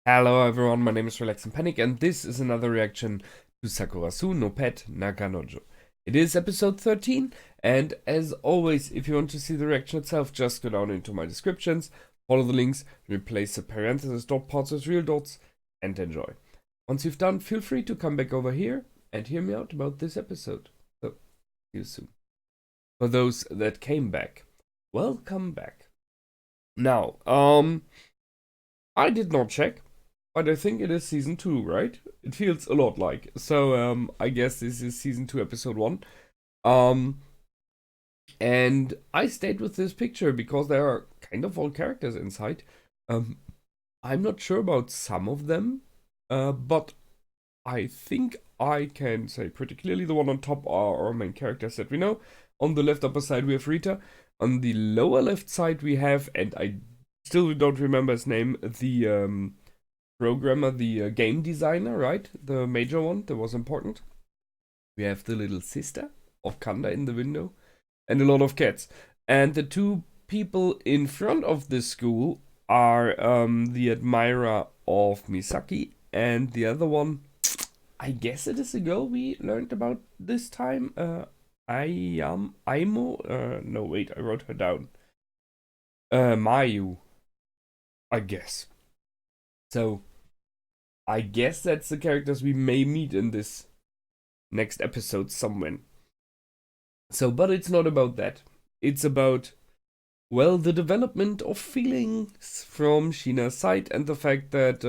Hello everyone, my name is Relax and Panic, and this is another reaction to Sakurasou no Pet na Kanojo. It is episode 13, and as always, if you want to see the reaction itself, just go down into my descriptions, follow the links, replace the parentheses dot parts with real dots, and enjoy. Once you've done, feel free to come back over here and hear me out about this episode. So, see you soon. For those that came back, welcome back. Now, I did not check, but I think it is season 2, right? It feels a lot like. So, I guess this is season 2, episode 1. And I stayed with this picture because there are kind of all characters inside. I'm not sure about some of them, but I think I can say pretty clearly the one on top are our main characters that we know. On the left upper side we have Rita. On the lower left side we have, and I still don't remember his name, the programmer, the game designer, right? The major one that was important. We have the little sister of Kanda in the window, and a lot of cats. And the two people in front of this school are the admirer of Misaki, and the other one, I guess it is a girl we learned about this time. Aimo? No, wait, I wrote her down. Mayu, I guess. So, I guess that's the characters we may meet in this next episode somewhere. So, but it's not about that. It's about, well, the development of feelings from Shina's side and the fact that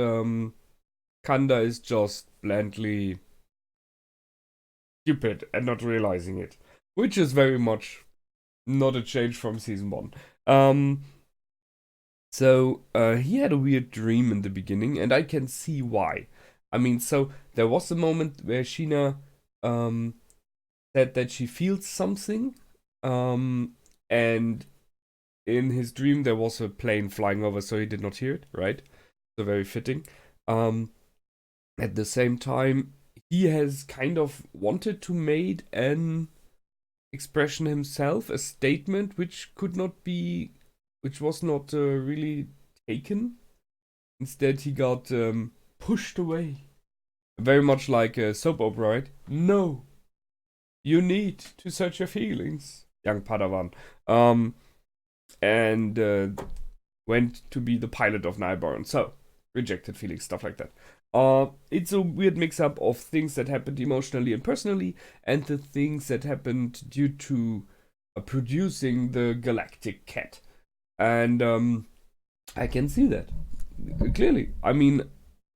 Kanda is just blandly stupid and not realizing it. Which is very much not a change from season 1. So, he had a weird dream in the beginning, and I can see why. I mean, so there was a moment where Shina said that she feels something, and in his dream there was a plane flying over, so he did not hear it, right? So very fitting. At the same time, he has kind of wanted to make an expression himself, a statement which was not really taken. Instead, he got pushed away. Very much like a soap opera, right? No, you need to search your feelings, young Padawan. And went to be the pilot of Nightborn. So, rejected feelings, stuff like that. It's a weird mix-up of things that happened emotionally and personally, and the things that happened due to producing the galactic cat. And I can see that clearly. I mean,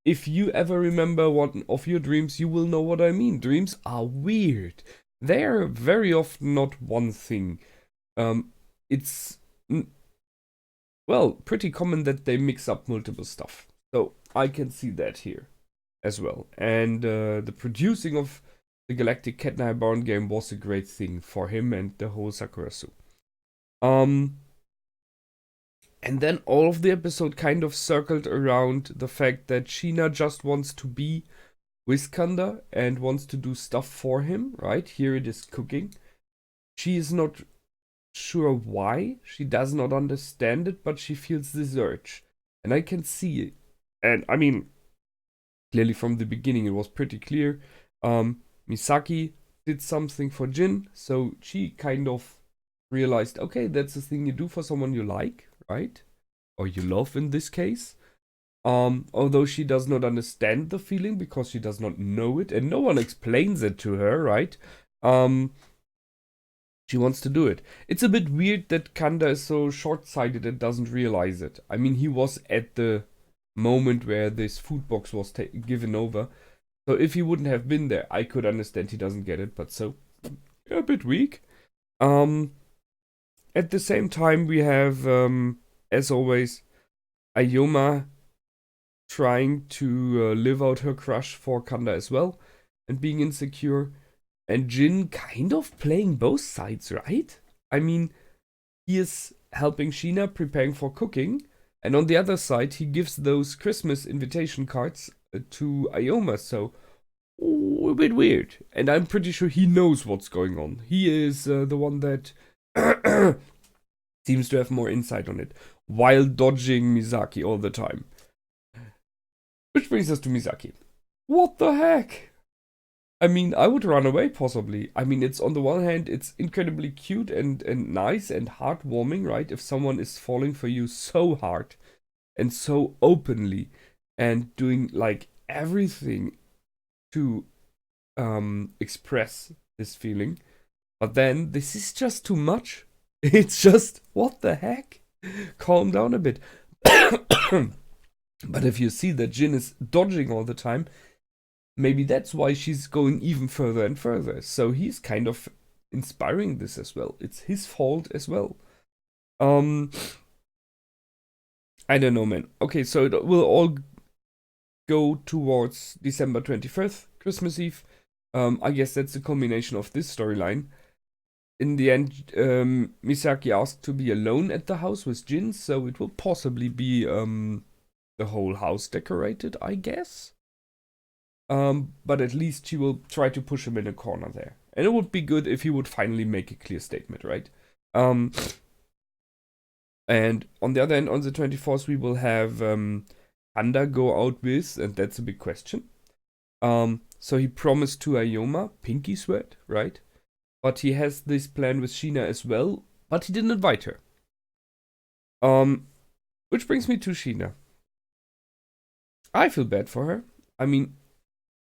if you ever remember one of your dreams, you will know what I mean. Dreams are weird. They're very often not one thing. It's well, pretty common that they mix up multiple stuff. So I can see that here as well. And the producing of the Galactic Cat Nightborn game was a great thing for him and the whole Sakurasou. And then all of the episode kind of circled around the fact that Shina just wants to be with Kanda and wants to do stuff for him, right? Here it is cooking. She is not sure why. She does not understand it, but she feels this urge. And I can see it. And I mean, clearly from the beginning it was pretty clear. Misaki did something for Jin, so she kind of realized, okay, that's the thing you do for someone you like, right? Or you love in this case. Although she does not understand the feeling because she does not know it and no one explains it to her, right? She wants to do it. It's a bit weird that Kanda is so short-sighted and doesn't realize it. I mean, he was at the moment where this food box was given over. So if he wouldn't have been there, I could understand he doesn't get it, but so, a bit weak. At the same time, we have, as always, Ayoma trying to live out her crush for Kanda as well, and being insecure. And Jin kind of playing both sides, right? I mean, he is helping Shina preparing for cooking, and on the other side, he gives those Christmas invitation cards to Ayoma, so a bit weird. And I'm pretty sure he knows what's going on. He is the one that seems to have more insight on it, while dodging Misaki all the time. Which brings us to Misaki. What the heck? I mean, I would run away possibly. I mean, it's on the one hand, it's incredibly cute and nice and heartwarming, right? If someone is falling for you so hard and so openly and doing like everything to express this feeling. But then this is just too much. It's just, what the heck? Calm down a bit. But if you see that Jin is dodging all the time, maybe that's why she's going even further and further. So he's kind of inspiring this as well. It's his fault as well. I don't know, man. Okay, so it will all go towards December 21st, Christmas Eve. I guess that's the culmination of this storyline. In the end, Misaki asked to be alone at the house with Jin, so it will possibly be the whole house decorated, I guess. But at least she will try to push him in a corner there. And it would be good if he would finally make a clear statement, right? And on the other hand, on the 24th, we will have Kanda go out with, and that's a big question. So he promised to Ayoma, pinky sweat, right? But he has this plan with Sheena as well, but he didn't invite her. Which brings me to Sheena. I feel bad for her. I mean,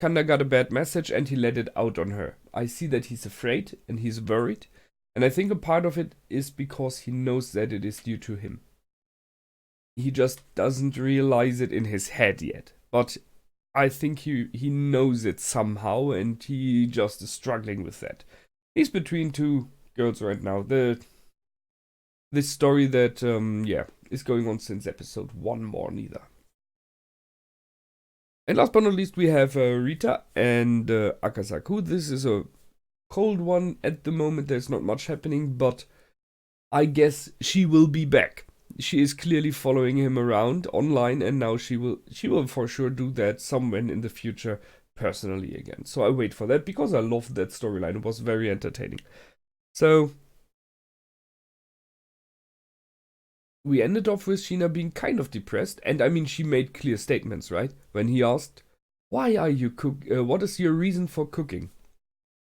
Kanda got a bad message and he let it out on her. I see that he's afraid and he's worried. And I think a part of it is because he knows that it is due to him. He just doesn't realize it in his head yet. But I think he knows it somehow and he just is struggling with that. He's between two girls right now. This story that, is going on since episode 1 more neither. And last but not least, we have Rita and Akasaku. This is a cold one at the moment. There's not much happening, but I guess she will be back. She is clearly following him around online, and now she will for sure do that somewhere in the future personally again. So I wait for that because I love that storyline. It was very entertaining. So we ended off with Sheena being kind of depressed, and I mean, she made clear statements, right? When he asked, "Why are you what is your reason for cooking?"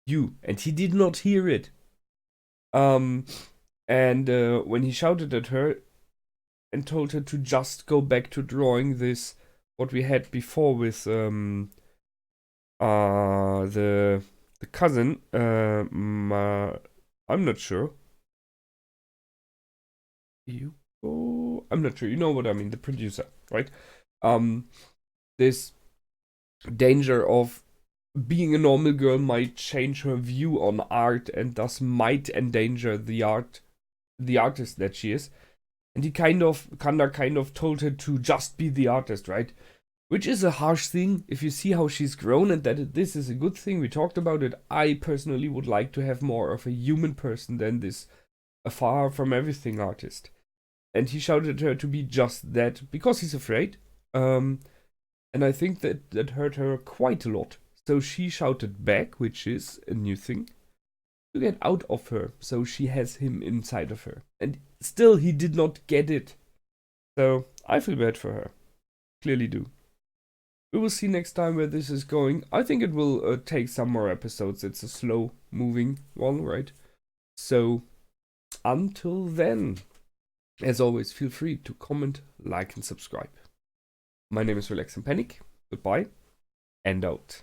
And he did not hear it. And when he shouted at her and told her to just go back to drawing this, what we had before with the cousin, I'm not sure. I'm not sure. You know what I mean, the producer, right? This danger of being a normal girl might change her view on art and thus might endanger the artist that she is. And Kanda kind of told her to just be the artist, right? Which is a harsh thing if you see how she's grown and that this is a good thing. We talked about it. I personally would like to have more of a human person than this far from everything artist. And he shouted at her to be just that because he's afraid. And I think that hurt her quite a lot. So she shouted back, which is a new thing, to get out of her. So she has him inside of her. And still he did not get it. So I feel bad for her. Clearly do. We will see next time where this is going. I think it will take some more episodes. It's a slow moving one, right? So until then, as always, feel free to comment, like, and subscribe. My name is Relax and Panic. Goodbye and out.